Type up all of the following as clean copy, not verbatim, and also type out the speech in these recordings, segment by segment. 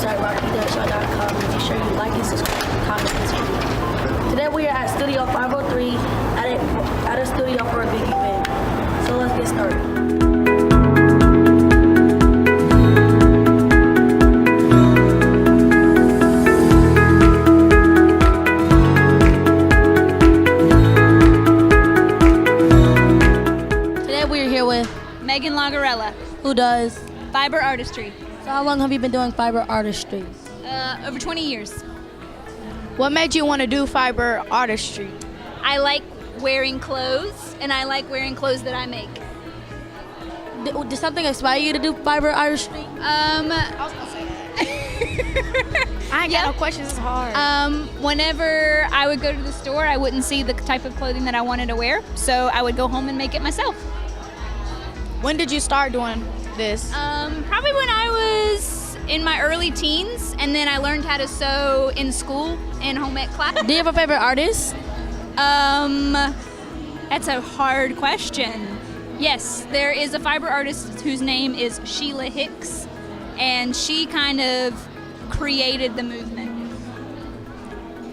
website, rockyderrickshow.com. Make sure you like and subscribe and comment this video. Today we are at Studio 503 at a studio for a big event. So let's get started. Megan Lagarella. Who does? Fiber artistry. So how long have you been doing fiber artistry? Over 20 years. What made you want to do fiber artistry? I like wearing clothes, and I like wearing clothes that I make. Did something inspire you to do fiber artistry? I was gonna say that. I ain't got no questions. It's hard. Whenever I would go to the store, I wouldn't see the type of clothing that I wanted to wear, so I would go home and make it myself. When did you start doing this? Probably when I was in my early teens, and then I learned how to sew in school in home ec class. Do you have a favorite artist? That's a hard question. Yes, there is a fiber artist whose name is Sheila Hicks, and she kind of created the movement.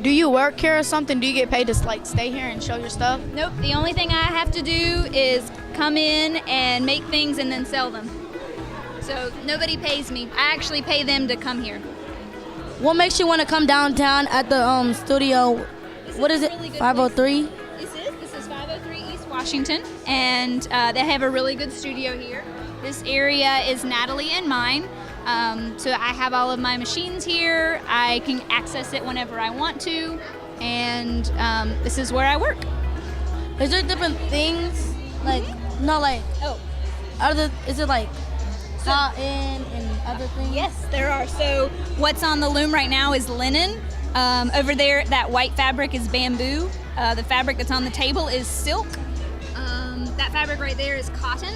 Do you work here or something? Do you get paid to like stay here and show your stuff? Nope, the only thing I have to do is come in and make things and then sell them. So nobody pays me. I actually pay them to come here. What makes you want to come downtown at the studio? What is it? Really 503? This is 503 East Washington, and they have a really good studio here. This area is Natalie and mine. So I have all of my machines here. I can access it whenever I want to, and this is where I work. Is there different things? Like, not like, is it like cotton and other things? Yes, there are. So what's on the loom right now is linen. Over there, that white fabric is bamboo. The fabric that's on the table is silk. That fabric right there is cotton.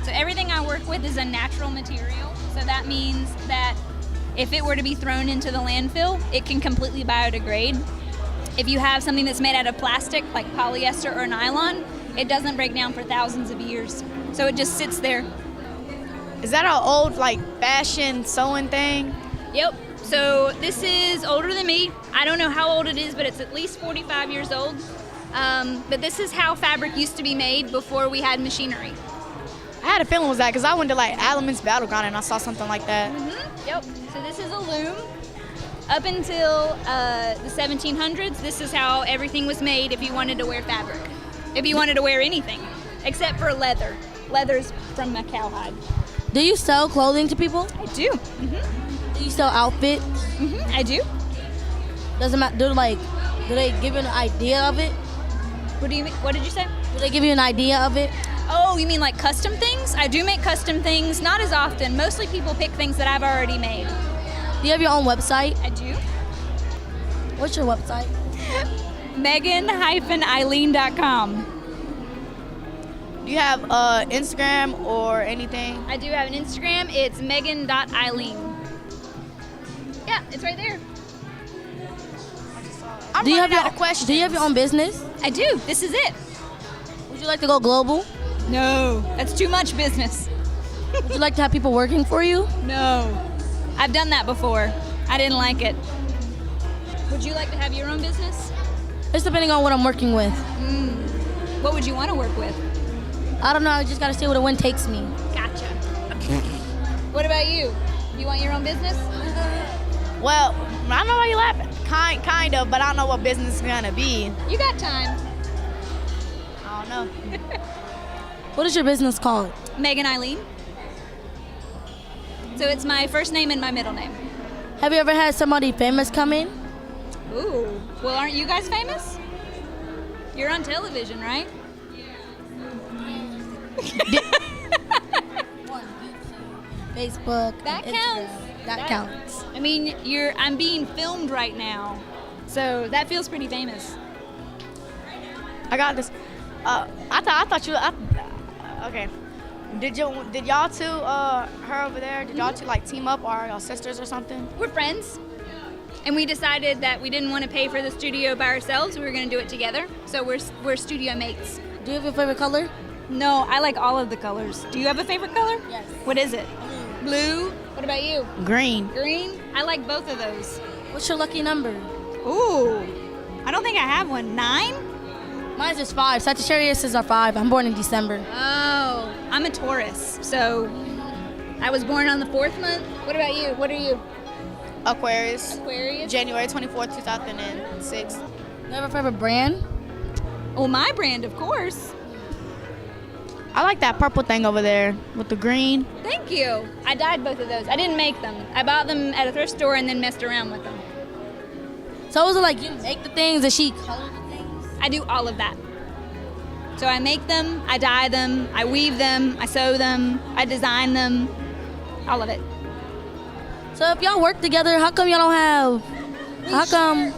So everything I work with is a natural material. So that means that if it were to be thrown into the landfill, it can completely biodegrade. If you have something that's made out of plastic, like polyester or nylon, it doesn't break down for thousands of years. So it just sits there. Is that an old like fashion sewing thing? Yep. So this is older than me. I don't know how old it is, but it's at least 45 years old. But this is how fabric used to be made before we had machinery. I had a feeling it was that because I went to like Elements Battleground and I saw something like that. Mm-hmm. Yep. So this is a loom. Up until the 1700s, this is how everything was made if you wanted to wear fabric. If you wanted to wear anything, except for leather. Leather's from a cowhide. Do you sell clothing to people? I do. Mm-hmm. Do you sell outfits? Mm-hmm. I do. Doesn't matter. Do they give you an idea of it? What do you mean? What did you say? Do they give you an idea of it? Oh, you mean like custom things? I do make custom things, not as often. Mostly people pick things that I've already made. Do you have your own website? I do. What's your website? Megan-Eileen.com. Do you have Instagram or anything? I do have an Instagram. It's Megan.Eileen. Yeah, it's right there. Do you have your own business? I do. This is it. Would you like to go global? No, that's too much business. Would you like to have people working for you? No. I've done that before. I didn't like it. Would you like to have your own business? It's depending on what I'm working with. What would you want to work with? I don't know. I just got to see where the wind takes me. Gotcha. What about you? You want your own business? Well, I know why you're laughing. Kind of, but I don't know what business is gonna be. You got time. I don't know. What is your business called? Megan Eileen. So it's my first name and my middle name. Have you ever had somebody famous come in? Ooh. Well, aren't you guys famous? You're on television, right? Facebook. That and counts. Instagram. That counts. I mean, I'm being filmed right now, so that feels pretty famous. I got this. I thought you. Okay. Did y'all two, her over there, did y'all two like team up, or are y'all sisters or something? We're friends, and we decided that we didn't want to pay for the studio by ourselves. We were going to do it together, so we're studio mates. Do you have a favorite color? No, I like all of the colors. Do you have a favorite color? Yes. What is it? Blue. What about you? Green. Green? I like both of those. What's your lucky number? Ooh. I don't think I have one. 9? Mine's just 5. Sagittarius are 5. I'm born in December. Oh. I'm a Taurus, so I was born on the 4th month. What about you? What are you? Aquarius. Aquarius? January 24th, 2006. You have a favorite brand? Oh, my brand, of course. I like that purple thing over there with the green. Thank you. I dyed both of those. I didn't make them. I bought them at a thrift store and then messed around with them. So was it like you make the things and she color the things? I do all of that. So I make them, I dye them, I weave them, I sew them, I design them, all of it. So if y'all work together, how come y'all don't have?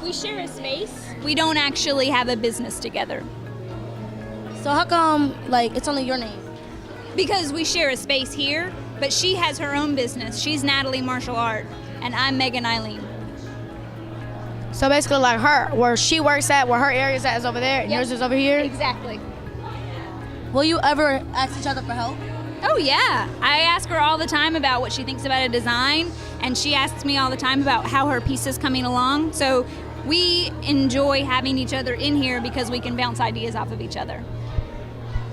We share a space. We don't actually have a business together So how come like it's only your name? because we share a space here. But she has her own business. She's Natalie Martial Art, and I'm Megan Eileen. So basically, like where she works at, where her area's at is over there, and Yep. yours is over here. Exactly. Will you ever ask each other for help? Oh yeah, I ask her all the time about what she thinks about a design, and she asks me all the time about how her piece is coming along. So we enjoy having each other in here because we can bounce ideas off of each other.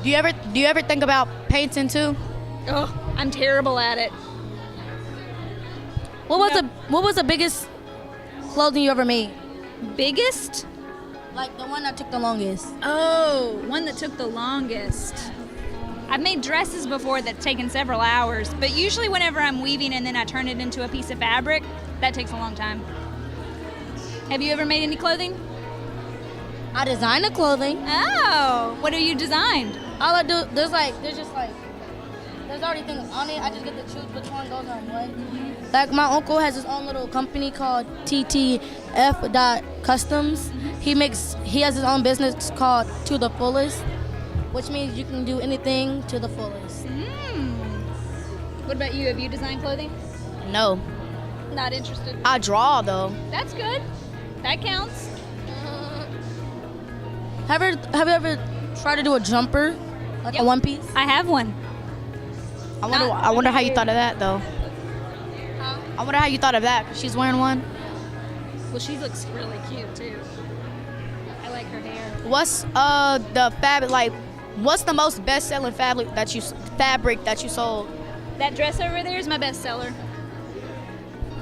Do you ever think about painting too? Oh, I'm terrible at it. What was the biggest clothing you ever made? Biggest? Like the one that took the longest. Oh, one that took the longest. I've made dresses before that's taken several hours, but usually whenever I'm weaving and then I turn it into a piece of fabric, that takes a long time. Have you ever made any clothing? I designed the clothing. Oh, what have you designed? All I do, there's already things on it. I just get to choose which one goes on what. Like my uncle has his own little company called TTF.Customs. He has his own business called To the Fullest, which means you can do anything to the fullest. What about you? Have you designed clothing? No. Not interested. I draw though. That's good. That counts. Have you ever tried to do a jumper, like Yep. a one piece? I have one. I wonder how you thought of that though. I wonder how you thought of that. She's wearing one. Well, she looks really cute too. I like her hair. What's the fabric like? What's the most best-selling fabric that you sold? That dress over there is my best seller.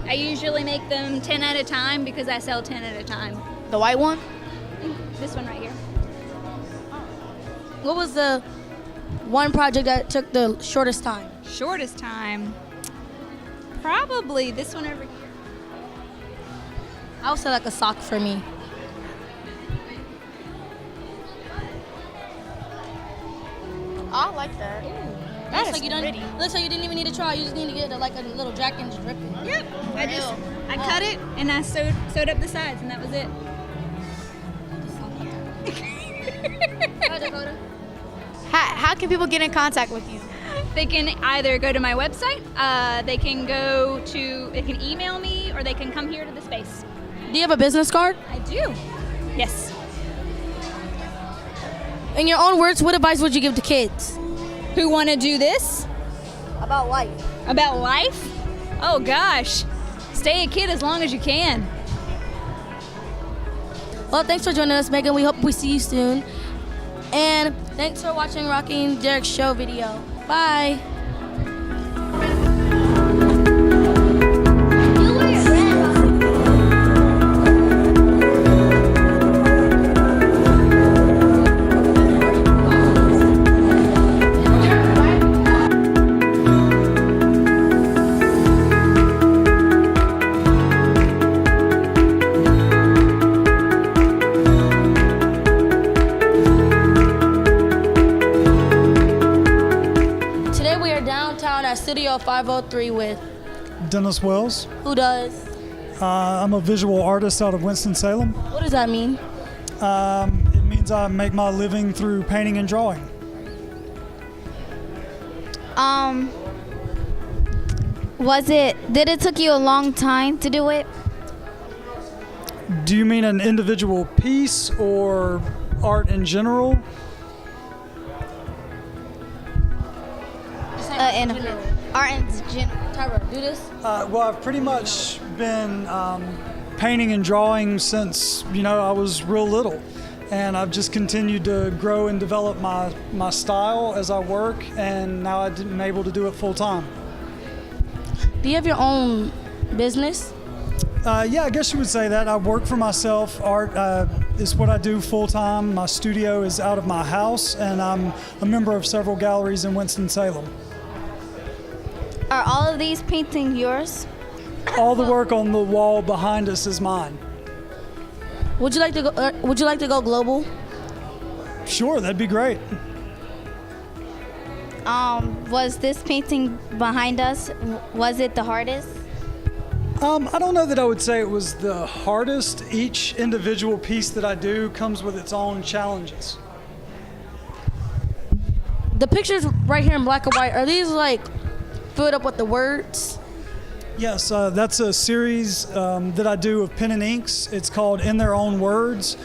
I usually make them 10 at a time because I sell 10 at a time. The white one? This one right here. What was the one project that took the shortest time? Shortest time. Probably this one over here. I would say like a sock for me. I like that. Looks like you didn't even need to try. You just need to get like a little jacket and just rip it. Yep. I cut it and I sewed up the sides and that was it. Hi, Dacota. How can people get in contact with you? They can either go to my website, they can email me, or they can come here to the space. Do you have a business card? I do. Yes. In your own words, what advice would you give to kids? Who want to do this? About life. About life? Oh gosh. Stay a kid as long as you can. Well, thanks for joining us, Megan. We hope we see you soon. And thanks for watching Rocking Derrick's show video. Bye. Studio 503 with Dennis Wells. who does? I'm a visual artist out of Winston-Salem. What does that mean? It means I make my living through painting and drawing. Did it took you a long time to do it? Do you mean an individual piece or art in general? art in general? Tyra, do this. Well, I've pretty much been painting and drawing since, I was real little. And I've just continued to grow and develop my style as I work, and now I'm able to do it full time. Do you have your own business? Yeah, I guess you would say that. I work for myself. Art is what I do full time. My studio is out of my house, and I'm a member of several galleries in Winston-Salem. Are all of these paintings yours? All the work on the wall behind us is mine. Would you like to go global? Sure, that'd be great. Was this painting behind us, was it the hardest? I don't know that I would say it was the hardest. Each individual piece that I do comes with its own challenges. The pictures right here in black and white, are these like filled up with the words? Yes, that's a series that I do of pen and inks. It's called In Their Own Words,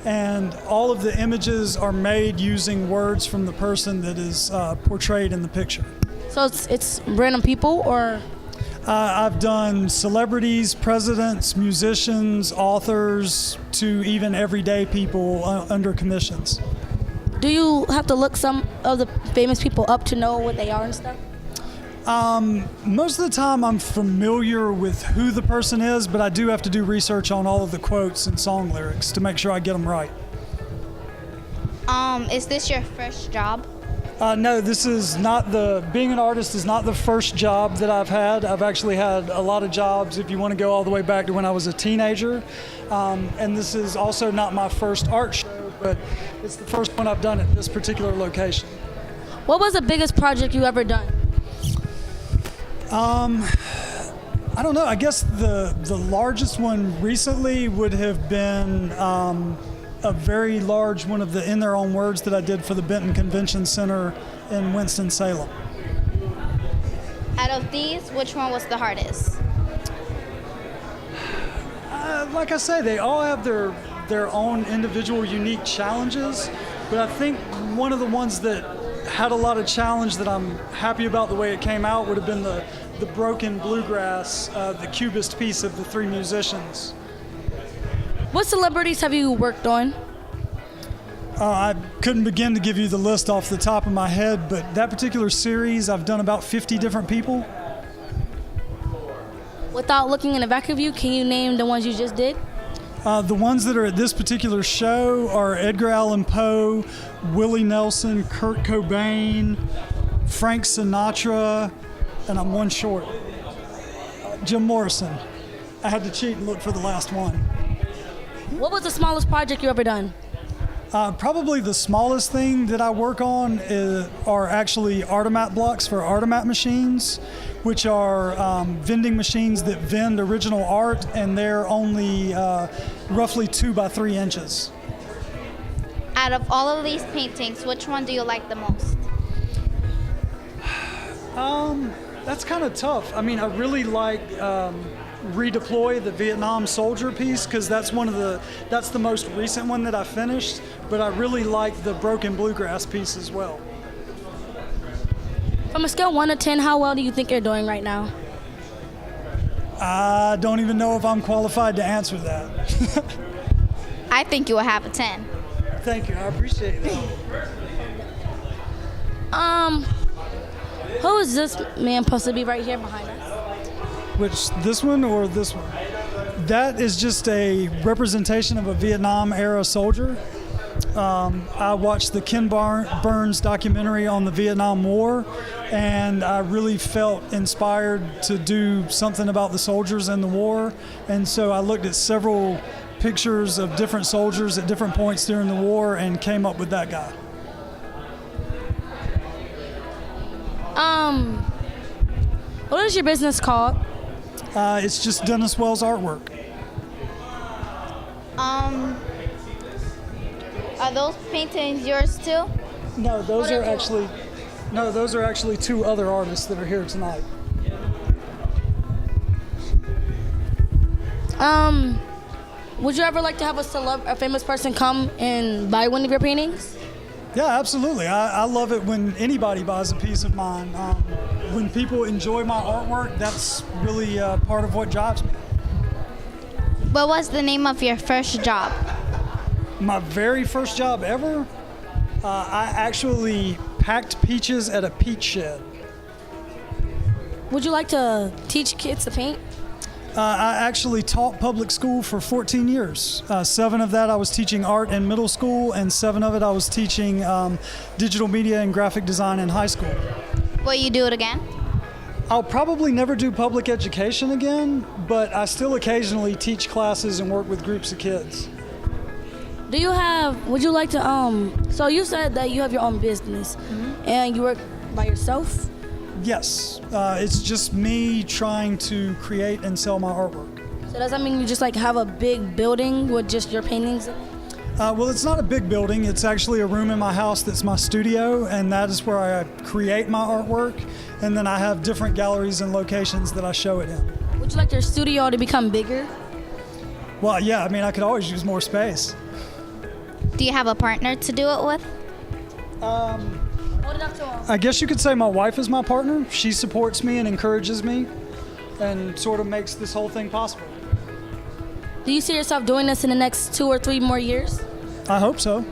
and all of the images are made using words from the person that is portrayed in the picture. So it's random people, or? I've done celebrities, presidents, musicians, authors, to even everyday people under commissions. Do you have to look some of the famous people up to know what they are and stuff? Most of the time I'm familiar with who the person is, but I do have to do research on all of the quotes and song lyrics to make sure I get them right. Is this your first job? No, this is not being an artist is not the first job that I've had. I've actually had a lot of jobs if you want to go all the way back to when I was a teenager. And this is also not my first art show, but it's the first one I've done at this particular location. What was the biggest project you ever done? I don't know. I guess the largest one recently would have been a very large one of the In Their Own Words that I did for the Benton Convention Center in Winston-Salem. Out of these, which one was the hardest? Like I say, they all have their own individual unique challenges, but I think one of the ones that had a lot of challenge that I'm happy about the way it came out would have been the broken bluegrass, the cubist piece of the three musicians. What celebrities have you worked on? I couldn't begin to give you the list off the top of my head, but that particular series, I've done about 50 different people. Without looking in the back of you, can you name the ones you just did? The ones that are at this particular show are Edgar Allan Poe, Willie Nelson, Kurt Cobain, Frank Sinatra, and I'm one short, Jim Morrison. I had to cheat and look for the last one. What was the smallest project you ever done? Probably the smallest thing that I work on are actually Artimat blocks for Artimat machines, which are vending machines that vend original art, and they're only roughly 2 by 3 inches. Out of all of these paintings, which one do you like the most? That's kind of tough. I mean, I really like Redeploy, the Vietnam soldier piece, because that's the most recent one that I finished, but I really like the broken bluegrass piece as well. From a scale of 1 to 10, how well do you think you're doing right now? I don't even know if I'm qualified to answer that. I think you will have a 10. Thank you, I appreciate that. Who is this man supposed to be right here behind us? Which, this one or this one? That is just a representation of a Vietnam era soldier. I watched the Ken Burns documentary on the Vietnam War, and I really felt inspired to do something about the soldiers in the war. And so I looked at several pictures of different soldiers at different points during the war and came up with that guy. What is your business called? It's just Dennis Wells Artwork. Are those paintings yours too? No, those are actually 2 other artists that are here tonight. Would you ever like to have a famous person come and buy one of your paintings? Yeah, absolutely. I love it when anybody buys a piece of mine. When people enjoy my artwork, that's really part of what drives me. What was the name of your first job? My very first job ever, I actually packed peaches at a peach shed. Would you like to teach kids to paint? I actually taught public school for 14 years. 7 of that I was teaching art in middle school, and 7 of it I was teaching digital media and graphic design in high school. Will you do it again? I'll probably never do public education again, but I still occasionally teach classes and work with groups of kids. Would you like to, so you said that you have your own business and you work by yourself? Yes, it's just me trying to create and sell my artwork. So does that mean you just like have a big building with just your paintings in it? Well, it's not a big building. It's actually a room in my house that's my studio, and that is where I create my artwork. And then I have different galleries and locations that I show it in. Would you like your studio to become bigger? Well, yeah, I mean, I could always use more space. Do you have a partner to do it with? Hold it up to him. I guess you could say my wife is my partner. She supports me and encourages me and sort of makes this whole thing possible. Do you see yourself doing this in the next 2 or 3 more years? I hope so.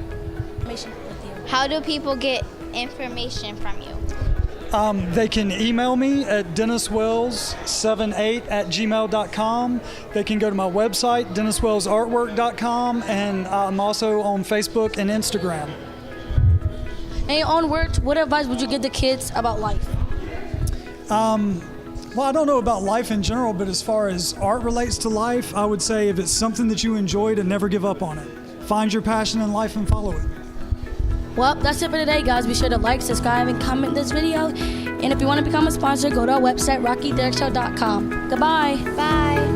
How do people get information from you? They can email me at denniswells78@gmail.com. They can go to my website, denniswellsartwork.com, and I'm also on Facebook and Instagram. In your own words, what advice would you give the kids about life? Well, I don't know about life in general, but as far as art relates to life, I would say if it's something that you enjoy, to never give up on it. Find your passion in life and follow it. Well, that's it for today, guys. Be sure to like, subscribe, and comment this video. And if you want to become a sponsor, go to our website, rockyderrickshow.com. Goodbye. Bye.